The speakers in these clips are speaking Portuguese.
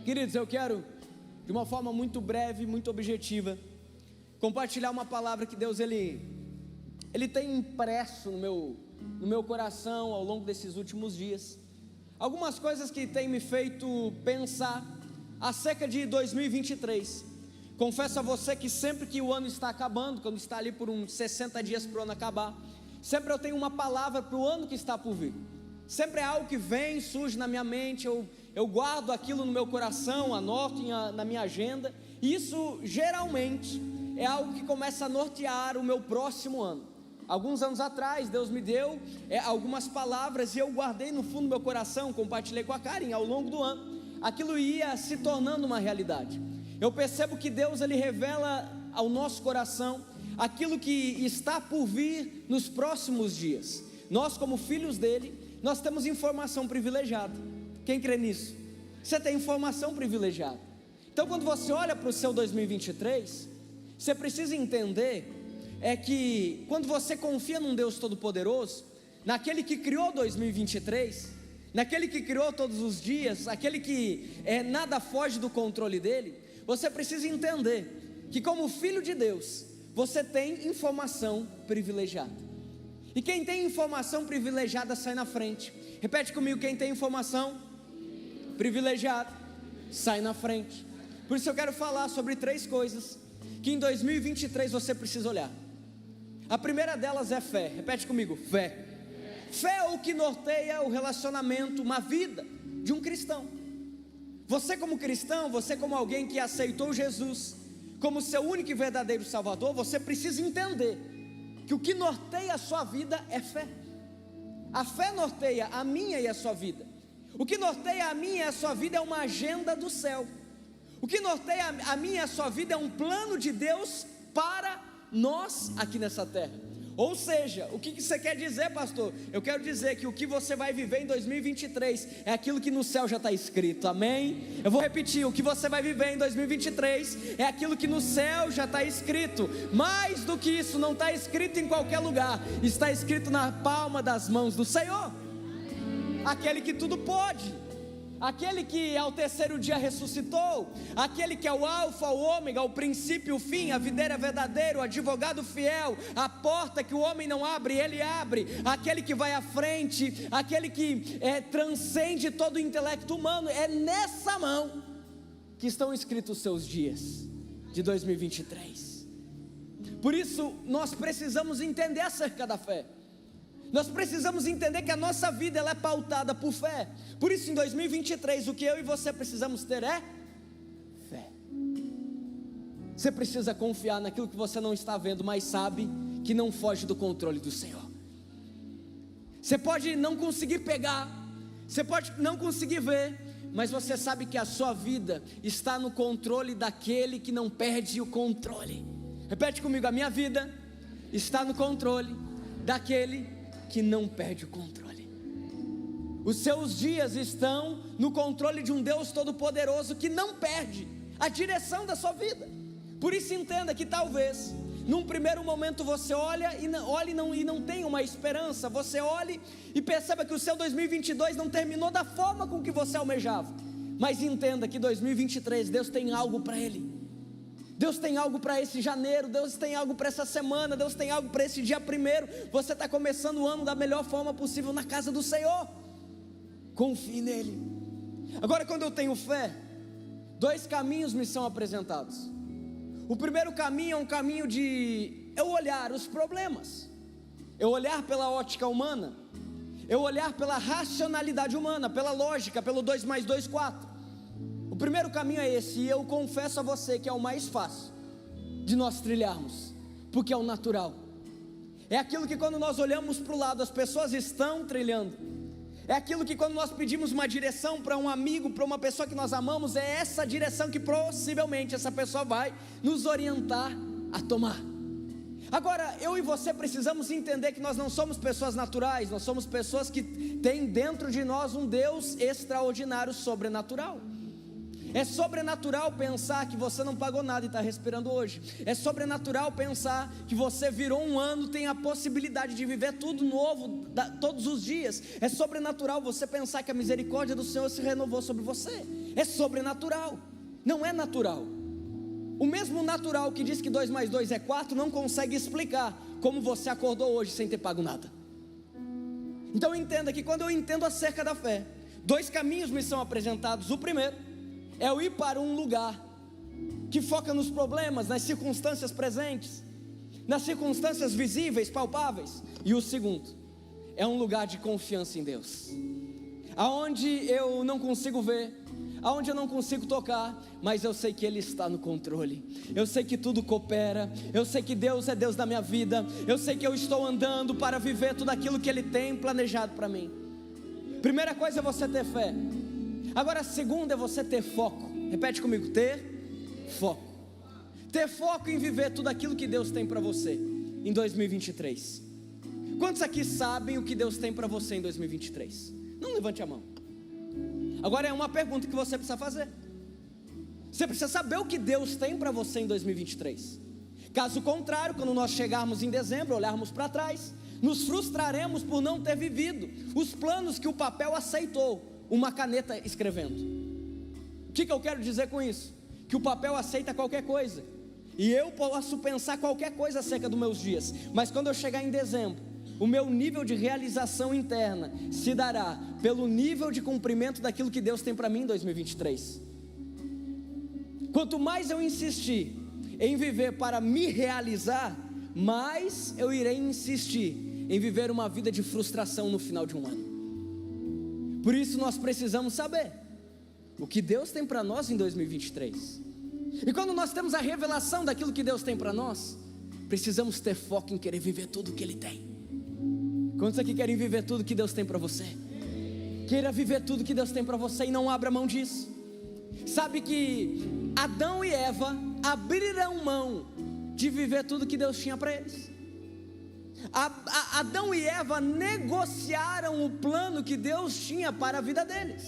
Queridos, eu quero, de uma forma muito breve, muito objetiva, compartilhar uma palavra que Deus Ele tem impresso no meu coração ao longo desses últimos dias. Algumas coisas que têm me feito pensar acerca de 2023. Confesso a você que sempre que o ano está acabando, quando está ali por uns 60 dias para o ano acabar, sempre eu tenho uma palavra para o ano que está por vir. Sempre é algo que vem, surge na minha mente, eu guardo aquilo no meu coração, anoto na minha agenda, e isso geralmente é algo que começa a nortear o meu próximo ano. Alguns anos atrás, Deus me deu algumas palavras e eu guardei no fundo do meu coração, compartilhei com a Karen. Ao longo do ano, aquilo ia se tornando uma realidade. Eu percebo que Deus Ele revela ao nosso coração aquilo que está por vir nos próximos dias. Nós, como filhos dele, nós temos informação privilegiada. Quem crê nisso? Você tem informação privilegiada. Então, quando você olha para o seu 2023, você precisa entender que quando você confia num Deus Todo-Poderoso, naquele que criou 2023, naquele que criou todos os dias, aquele que nada foge do controle dele, você precisa entender que como filho de Deus, você tem informação privilegiada. E quem tem informação privilegiada sai na frente. Repete comigo: quem tem informação privilegiada sai na frente. Por isso eu quero falar sobre 3 coisas que em 2023 você precisa olhar. A primeira delas é fé. Repete comigo: fé. Fé é o que norteia o relacionamento, uma vida de um cristão. Você como cristão, você como alguém que aceitou Jesus como seu único e verdadeiro Salvador, você precisa entender que o que norteia a sua vida é fé. A fé norteia a minha e a sua vida. O que norteia a minha e a sua vida é uma agenda do céu. O que norteia a minha e a sua vida é um plano de Deus para nós aqui nessa terra. Ou seja, o que você quer dizer, pastor? Eu quero dizer que o que você vai viver em 2023 é aquilo que no céu já está escrito, amém? Eu vou repetir: o que você vai viver em 2023 é aquilo que no céu já está escrito. Mais do que isso, não está escrito em qualquer lugar, está escrito na palma das mãos do Senhor, aquele que tudo pode, aquele que ao terceiro dia ressuscitou, aquele que é o alfa, o ômega, o princípio, o fim, a videira verdadeira, o advogado fiel, a porta que o homem não abre, ele abre, aquele que vai à frente, aquele que transcende todo o intelecto humano. É nessa mão que estão escritos os seus dias de 2023. Por isso nós precisamos entender acerca da fé. Nós precisamos entender que a nossa vida ela é pautada por fé. Por isso em 2023 o que eu e você precisamos ter é fé. Você precisa confiar naquilo que você não está vendo, mas sabe que não foge do controle do Senhor. Você pode não conseguir pegar, você pode não conseguir ver, mas você sabe que a sua vida está no controle daquele que não perde o controle. Repete comigo: a minha vida está no controle daquele que não perde o controle. Os seus dias estão no controle de um Deus Todo-Poderoso que não perde a direção da sua vida. Por isso entenda que talvez num primeiro momento você olha e não tenha uma esperança. Você olhe e perceba que o seu 2022 não terminou da forma com que você almejava. Mas entenda que 2023 Deus tem algo para ele. Deus tem algo para esse janeiro, Deus tem algo para essa semana, Deus tem algo para esse dia 1º. Você está começando o ano da melhor forma possível na casa do Senhor. Confie nele. Agora, quando eu tenho fé, 2 caminhos me são apresentados. O primeiro caminho é um caminho de eu olhar os problemas, eu olhar pela ótica humana, eu olhar pela racionalidade humana, pela lógica, pelo 2 mais 2, 4. O primeiro caminho é esse, e eu confesso a você que é o mais fácil de nós trilharmos, porque é o natural. É aquilo que quando nós olhamos para o lado as pessoas estão trilhando. É aquilo que quando nós pedimos uma direção para um amigo, para uma pessoa que nós amamos, é essa direção que possivelmente essa pessoa vai nos orientar a tomar. Agora, eu e você precisamos entender que nós não somos pessoas naturais, nós somos pessoas que têm dentro de nós um Deus extraordinário, sobrenatural. É sobrenatural pensar que você não pagou nada e está respirando hoje. É sobrenatural pensar que você virou um ano, tem a possibilidade de viver tudo novo todos os dias. É sobrenatural você pensar que a misericórdia do Senhor se renovou sobre você. é sobrenatural, não é natural. O mesmo natural que diz que 2 mais 2 é 4 não consegue explicar como você acordou hoje sem ter pago nada. Então entenda que quando eu entendo acerca da fé, 2 caminhos me são apresentados. O primeiro é eu ir para um lugar que foca nos problemas, nas circunstâncias presentes, nas circunstâncias visíveis, palpáveis. E o segundo é um lugar de confiança em Deus, aonde eu não consigo ver, aonde eu não consigo tocar, mas eu sei que Ele está no controle, eu sei que tudo coopera, eu sei que Deus é Deus da minha vida, eu sei que eu estou andando para viver tudo aquilo que Ele tem planejado para mim. Primeira coisa é você ter fé. Agora a segunda é você ter foco. Repete comigo: ter foco. Ter foco em viver tudo aquilo que Deus tem para você em 2023. Quantos aqui sabem o que Deus tem para você em 2023? Não levante a mão. Agora é uma pergunta que você precisa fazer. Você precisa saber o que Deus tem para você em 2023. Caso contrário, quando nós chegarmos em dezembro, olharmos para trás, nos frustraremos por não ter vivido os planos que o papel aceitou, uma caneta escrevendo. O que eu quero dizer com isso? Que o papel aceita qualquer coisa, e eu posso pensar qualquer coisa acerca dos meus dias, mas quando eu chegar em dezembro, o meu nível de realização interna se dará pelo nível de cumprimento daquilo que Deus tem para mim em 2023. Quanto mais eu insistir em viver para me realizar, mais eu irei insistir em viver uma vida de frustração no final de um ano. Por isso nós precisamos saber o que Deus tem para nós em 2023. E quando nós temos a revelação daquilo que Deus tem para nós, precisamos ter foco em querer viver tudo o que Ele tem. Quantos aqui querem viver tudo que Deus tem para você? Queira viver tudo que Deus tem para você e não abra mão disso. Sabe que Adão e Eva abriram mão de viver tudo que Deus tinha para eles. Adão e Eva negociaram o plano que Deus tinha para a vida deles.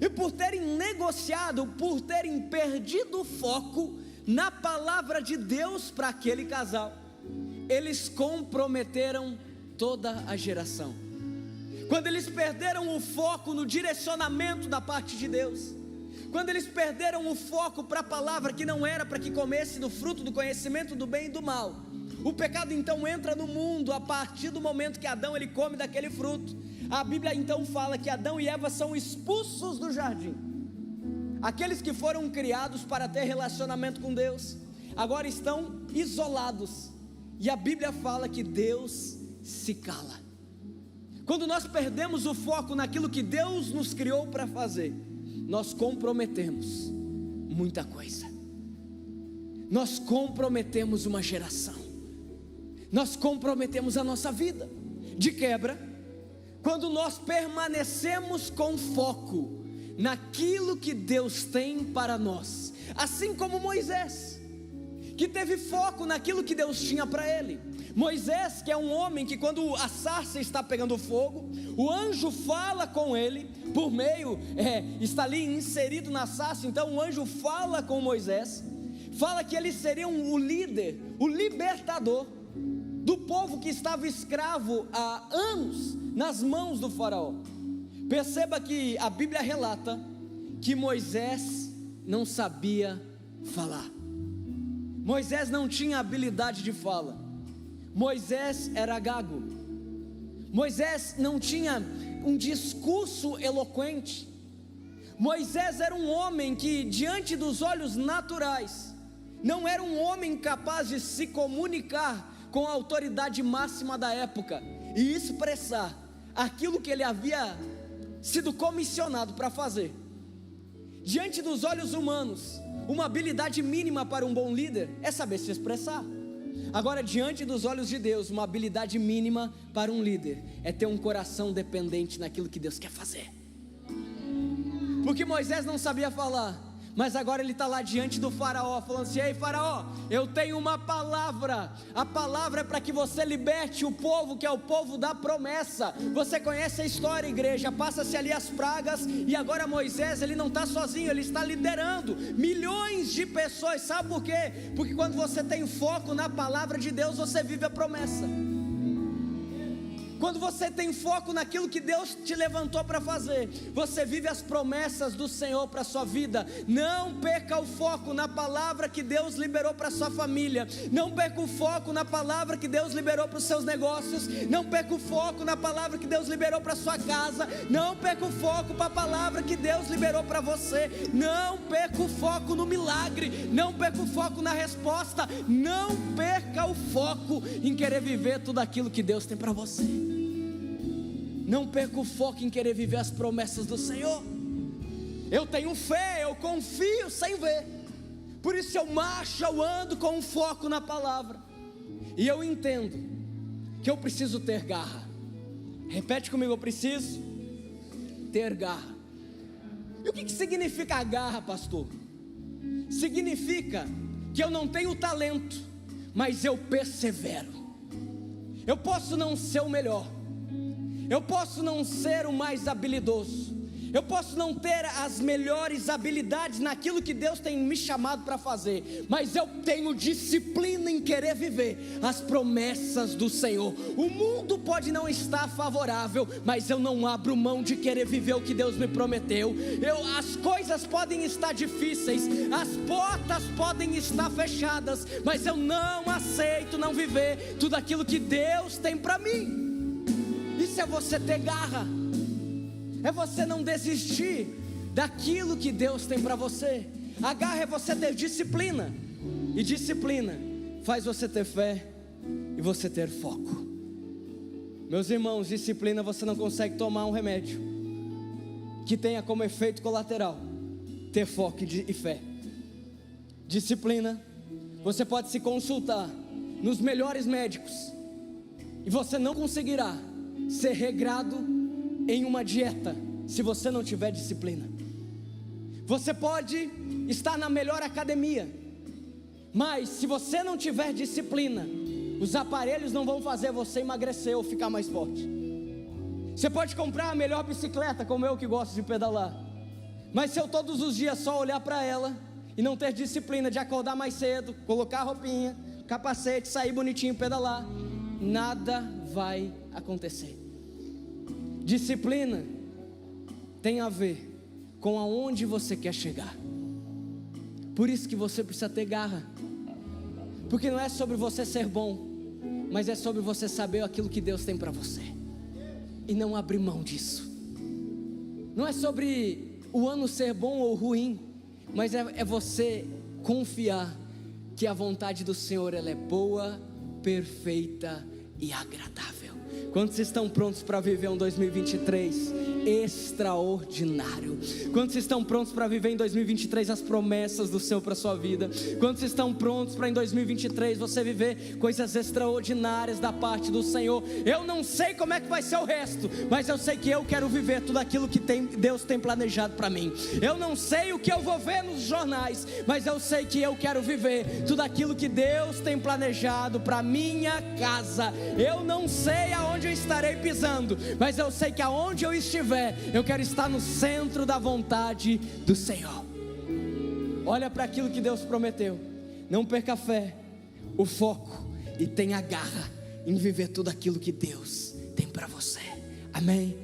E por terem negociado, por terem perdido o foco na palavra de Deus para aquele casal, eles comprometeram toda a geração. Quando eles perderam o foco no direcionamento da parte de Deus, quando eles perderam o foco para a palavra que não era para que comesse do fruto do conhecimento do bem e do mal, o pecado então entra no mundo a partir do momento que Adão ele come daquele fruto. A Bíblia então fala que Adão e Eva são expulsos do jardim. Aqueles que foram criados para ter relacionamento com Deus, agora estão isolados. E a Bíblia fala que Deus se cala. Quando nós perdemos o foco naquilo que Deus nos criou para fazer, nós comprometemos muita coisa. Nós comprometemos uma geração. Nós comprometemos a nossa vida. De quebra, quando nós permanecemos com foco naquilo que Deus tem para nós, assim como Moisés, que teve foco naquilo que Deus tinha para ele. Moisés, que é um homem que quando a sarça está pegando fogo, o anjo fala com ele, por meio, está ali inserido na sarça, então o anjo fala com Moisés, fala que ele seria o líder, o libertador do povo que estava escravo há anos nas mãos do faraó. Perceba que a Bíblia relata que Moisés não sabia falar. Moisés não tinha habilidade de fala. Moisés era gago. Moisés não tinha um discurso eloquente. Moisés era um homem que, diante dos olhos naturais, não era um homem capaz de se comunicar com a autoridade máxima da época e expressar aquilo que ele havia sido comissionado para fazer. Diante dos olhos humanos, uma habilidade mínima para um bom líder é saber se expressar. Agora, diante dos olhos de Deus, uma habilidade mínima para um líder é ter um coração dependente naquilo que Deus quer fazer. Porque Moisés não sabia falar, mas agora ele está lá diante do faraó, falando assim: ei faraó, eu tenho uma palavra, a palavra é para que você liberte o povo, que é o povo da promessa. Você conhece a história, igreja, passa-se ali as pragas, e agora Moisés, ele não está sozinho, ele está liderando milhões de pessoas. Sabe por quê? Porque quando você tem foco na palavra de Deus, você vive a promessa. Quando você tem foco naquilo que Deus te levantou para fazer, você vive as promessas do Senhor para a sua vida. Não perca o foco na palavra que Deus liberou para a sua família. Não perca o foco na palavra que Deus liberou para os seus negócios. Não perca o foco na palavra que Deus liberou para a sua casa. Não perca o foco para a palavra que Deus liberou para você. Não perca o foco no milagre. Não perca o foco na resposta. Não perca o foco em querer viver tudo aquilo que Deus tem para você. Não perca o foco em querer viver as promessas do Senhor. Eu tenho fé, eu confio sem ver. Por isso eu marcho, eu ando com um foco na palavra. E eu entendo que eu preciso ter garra. Repete comigo, eu preciso ter garra. E o que significa a garra, pastor? Significa que eu não tenho talento, mas eu persevero. Eu posso não ser o melhor, eu posso não ser o mais habilidoso, eu posso não ter as melhores habilidades naquilo que Deus tem me chamado para fazer, mas eu tenho disciplina em querer viver as promessas do Senhor. O mundo pode não estar favorável, mas eu não abro mão de querer viver o que Deus me prometeu. As coisas podem estar difíceis, as portas podem estar fechadas, mas eu não aceito não viver tudo aquilo que Deus tem para mim. Isso é você ter garra. É você não desistir daquilo que Deus tem para você. A garra é você ter disciplina. E disciplina faz você ter fé e você ter foco. Meus irmãos, disciplina você não consegue tomar um remédio que tenha como efeito colateral ter foco e fé. Disciplina, você pode se consultar nos melhores médicos e você não conseguirá ser regrado em uma dieta se você não tiver disciplina. Você pode estar na melhor academia, mas se você não tiver disciplina, os aparelhos não vão fazer você emagrecer ou ficar mais forte. Você pode comprar a melhor bicicleta, como eu que gosto de pedalar, mas se eu todos os dias só olhar para ela e não ter disciplina de acordar mais cedo, colocar a roupinha, capacete, sair bonitinho, pedalar, nada vai acontecer. Disciplina tem a ver com aonde você quer chegar. Por isso que você precisa ter garra. Porque não é sobre você ser bom, mas é sobre você saber aquilo que Deus tem para você e não abrir mão disso. Não é sobre o ano ser bom ou ruim, mas é você confiar que a vontade do Senhor ela é boa, perfeita e agradável. Quantos estão prontos para viver um 2023 extraordinário? Quantos estão prontos para viver em 2023 as promessas do Senhor para a sua vida? Quantos estão prontos para em 2023 você viver coisas extraordinárias da parte do Senhor? Eu não sei como é que vai ser o resto, mas eu sei que eu quero viver tudo aquilo que Deus tem planejado para mim. Eu não sei o que eu vou ver nos jornais, mas eu sei que eu quero viver tudo aquilo que Deus tem planejado para minha casa. Eu não sei aonde eu estarei pisando, mas eu sei que aonde eu estiver, eu quero estar no centro da vontade do Senhor. Olha para aquilo que Deus prometeu. Não perca a fé, o foco e tenha garra em viver tudo aquilo que Deus tem para você. Amém?